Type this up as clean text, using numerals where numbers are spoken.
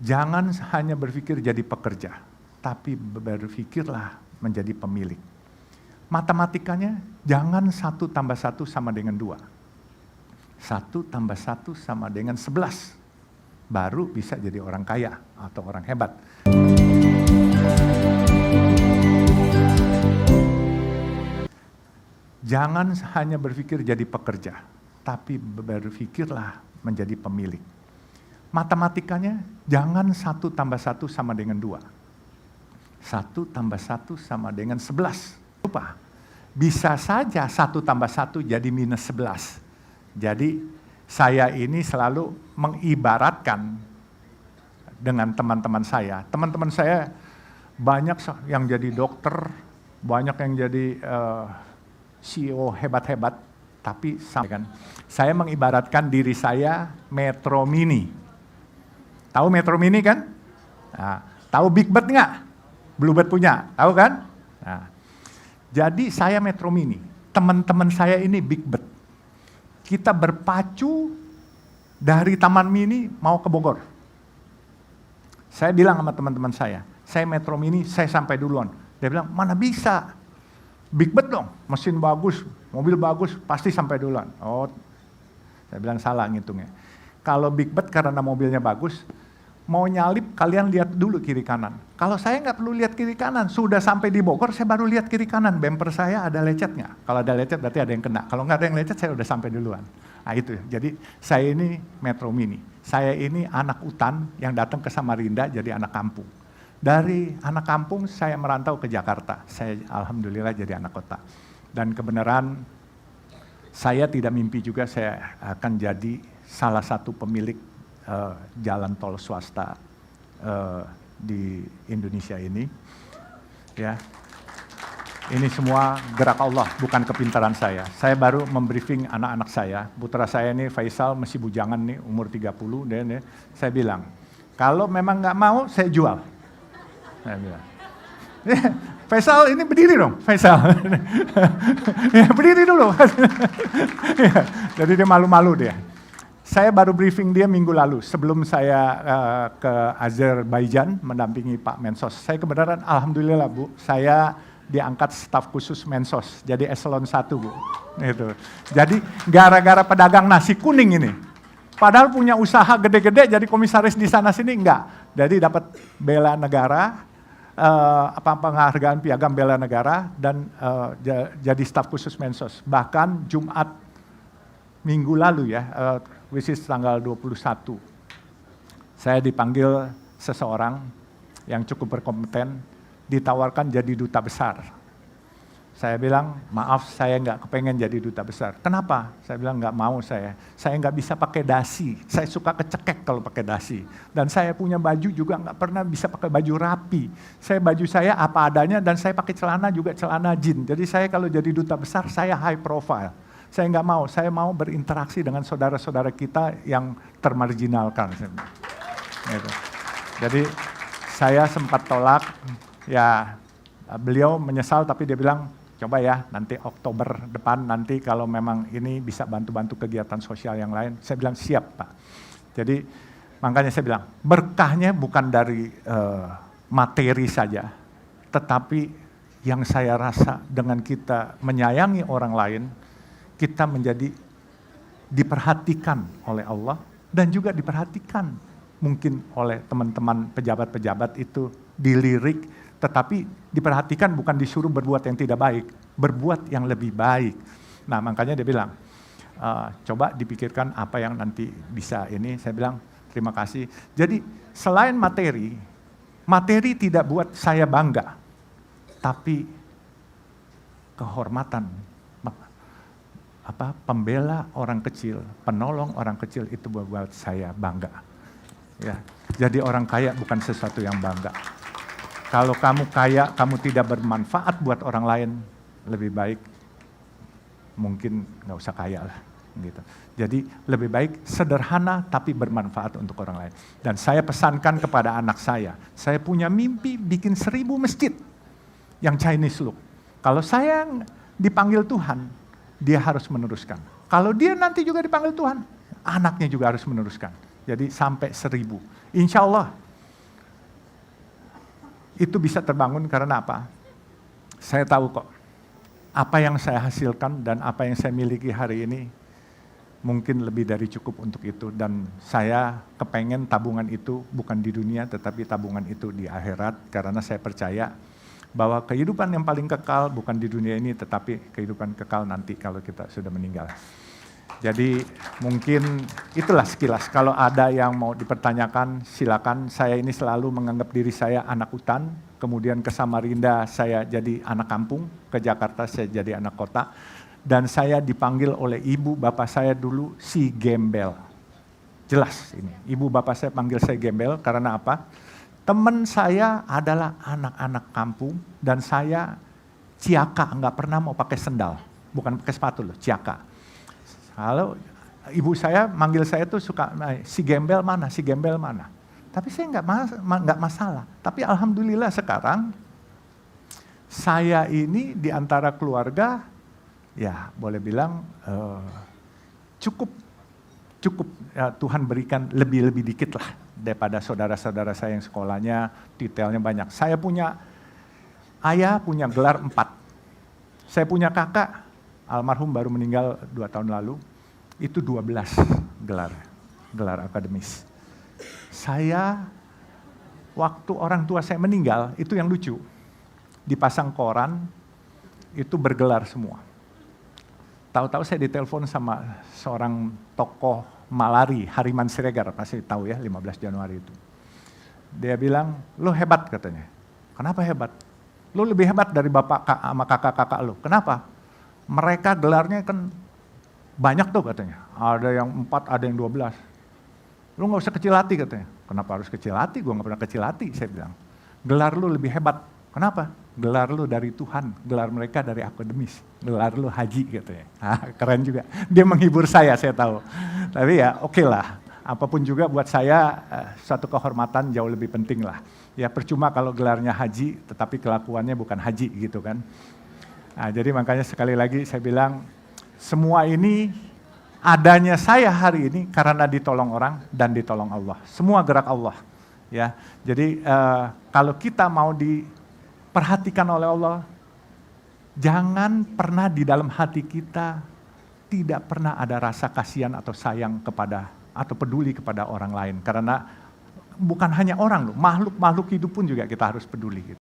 Jangan hanya berpikir jadi pekerja, tapi berpikirlah menjadi pemilik. Matematikanya, jangan 1 tambah 1 sama dengan 2. 1 tambah 1 sama dengan 11. Baru bisa jadi orang kaya atau orang hebat. Jangan hanya berpikir jadi pekerja, tapi berpikirlah menjadi pemilik. Matematikanya, jangan 1 tambah 1 sama dengan 2. 1 tambah 1 sama dengan 11. Lupa, bisa saja 1 tambah 1 jadi minus 11. Jadi, saya ini selalu mengibaratkan dengan teman-teman saya. Teman-teman saya banyak yang jadi dokter, banyak yang jadi CEO hebat-hebat, tapi saya mengibaratkan diri saya Metro Mini. Tahu Metro Mini kan? Nah, tahu Big Bird nggak? Bluebird punya, tahu kan? Nah, jadi saya Metro Mini, teman-teman saya ini Big Bird. Kita berpacu dari Taman Mini mau ke Bogor. Saya bilang sama teman-teman saya Metro Mini, saya sampai duluan. Dia bilang, mana bisa? Big Bird dong, mesin bagus, mobil bagus, pasti sampai duluan. Oh, saya bilang salah ngitungnya. Kalau Big Bird karena mobilnya bagus, mau nyalip kalian lihat dulu kiri kanan. Kalau saya nggak perlu lihat kiri kanan, sudah sampai di Bogor saya baru lihat kiri kanan. Bumper saya ada lecetnya. Kalau ada lecet berarti ada yang kena. Kalau nggak ada yang lecet saya udah sampai duluan. Nah itu. Jadi saya ini Metro Mini. Saya ini anak hutan yang datang ke Samarinda jadi anak kampung. Dari anak kampung saya merantau ke Jakarta. Saya alhamdulillah jadi anak kota. Dan kebenaran saya tidak mimpi juga saya akan jadi salah satu pemilik jalan tol swasta di Indonesia ini. Ya, ini semua gerak Allah, bukan kepintaran saya. Saya baru membriefing anak-anak saya. Putra saya ini Faisal masih bujangan nih, umur 30. Dan saya bilang, kalau memang nggak mau, saya jual. Saya bilang, Faisal ini berdiri dong, Faisal. Ya, berdiri dulu. Ya, jadi dia malu-malu dia. Saya baru briefing dia minggu lalu, sebelum saya ke Azerbaijan mendampingi Pak Mensos. Saya kebenaran, alhamdulillah Bu, saya diangkat staf khusus Mensos, jadi eselon 1 Bu. Gitu. Jadi gara-gara pedagang nasi kuning ini, padahal punya usaha gede-gede jadi komisaris di sana-sini, enggak. Jadi dapat bela negara, penghargaan piagam bela negara, dan jadi staf khusus Mensos. Bahkan Jumat minggu lalu ya, which is tanggal 21, saya dipanggil seseorang yang cukup berkompeten, ditawarkan jadi duta besar. Saya bilang, maaf saya nggak kepengen jadi duta besar. Kenapa? Saya bilang nggak mau saya nggak bisa pakai dasi, saya suka kecekek kalau pakai dasi. Dan saya punya baju juga nggak pernah bisa pakai baju rapi. Baju saya apa adanya dan saya pakai celana juga celana jean. Jadi saya kalau jadi duta besar, saya high profile. Saya nggak mau, saya mau berinteraksi dengan saudara-saudara kita yang termarginalkan. Gitu. Jadi saya sempat tolak, ya beliau menyesal tapi dia bilang, coba ya nanti Oktober depan nanti kalau memang ini bisa bantu-bantu kegiatan sosial yang lain. Saya bilang siap Pak. Jadi makanya saya bilang, berkahnya bukan dari materi saja, tetapi yang saya rasa dengan kita menyayangi orang lain, kita menjadi diperhatikan oleh Allah dan juga diperhatikan mungkin oleh teman-teman pejabat-pejabat itu dilirik, tetapi diperhatikan bukan disuruh berbuat yang tidak baik, berbuat yang lebih baik. Nah makanya dia bilang, coba dipikirkan apa yang nanti bisa ini. Saya bilang terima kasih. Jadi selain materi tidak buat saya bangga, tapi kehormatan. Pembela orang kecil, penolong orang kecil itu buat saya bangga. Ya, jadi orang kaya bukan sesuatu yang bangga. Kalau kamu kaya, kamu tidak bermanfaat buat orang lain, lebih baik mungkin nggak usah kaya lah. Gitu. Jadi lebih baik sederhana tapi bermanfaat untuk orang lain. Dan saya pesankan kepada anak saya punya mimpi bikin 1000 masjid yang Chinese look. Kalau saya dipanggil Tuhan, dia harus meneruskan. Kalau dia nanti juga dipanggil Tuhan, anaknya juga harus meneruskan. Jadi sampai 1000. Insya Allah Itu bisa terbangun karena apa? Saya tahu kok, apa yang saya hasilkan dan apa yang saya miliki hari ini mungkin lebih dari cukup untuk itu. Dan saya kepengen tabungan itu bukan di dunia, tetapi tabungan itu di akhirat. Karena saya percaya bahwa kehidupan yang paling kekal bukan di dunia ini, tetapi kehidupan kekal nanti kalau kita sudah meninggal. Jadi mungkin itulah sekilas. Kalau ada yang mau dipertanyakan, silakan. Saya ini selalu menganggap diri saya anak hutan, kemudian ke Samarinda saya jadi anak kampung, ke Jakarta saya jadi anak kota. Dan saya dipanggil oleh ibu bapak saya dulu si gembel. Jelas ini, ibu bapak saya panggil saya gembel karena apa? Teman saya adalah anak-anak kampung dan saya ciaka, nggak pernah mau pakai sendal. Bukan pakai sepatu loh, ciaka. Kalau ibu saya manggil saya tuh suka, si gembel mana, si gembel mana. Tapi saya nggak masalah. Tapi alhamdulillah sekarang saya ini di antara keluarga, ya boleh bilang cukup ya, Tuhan berikan lebih dikit lah daripada saudara-saudara saya yang sekolahnya detailnya banyak. Saya punya ayah punya gelar 4. Saya punya kakak, almarhum baru meninggal 2 tahun lalu, itu 12 gelar akademis. Saya, waktu orang tua saya meninggal, itu yang lucu, dipasang koran, itu bergelar semua. Tahu-tahu saya ditelepon sama seorang tokoh Malari, Hariman Siregar, pasti tahu ya, 15 Januari itu. Dia bilang, lo hebat katanya. Kenapa hebat? Lo lebih hebat dari bapak sama kakak-kakak lo. Kenapa? Mereka gelarnya kan banyak tuh katanya. Ada yang 4, ada yang 12. Lo gak usah kecil hati katanya. Kenapa harus kecil hati? Gue gak pernah kecil hati, saya bilang. Gelar lo lebih hebat. Kenapa? Gelar lu dari Tuhan, gelar mereka dari akademis, gelar lu haji katanya. Keren juga, dia menghibur saya tahu. Tapi ya oke lah, apapun juga buat saya suatu kehormatan jauh lebih penting lah. Ya percuma kalau gelarnya haji, tetapi kelakuannya bukan haji gitu kan. Nah, jadi makanya sekali lagi saya bilang, semua ini adanya saya hari ini karena ditolong orang dan ditolong Allah. Semua gerak Allah. Ya, jadi kalau kita mau diperhatikan oleh Allah, jangan pernah di dalam hati kita tidak pernah ada rasa kasihan atau sayang kepada atau peduli kepada orang lain. Karena bukan hanya orang loh, makhluk-makhluk hidup pun juga kita harus peduli.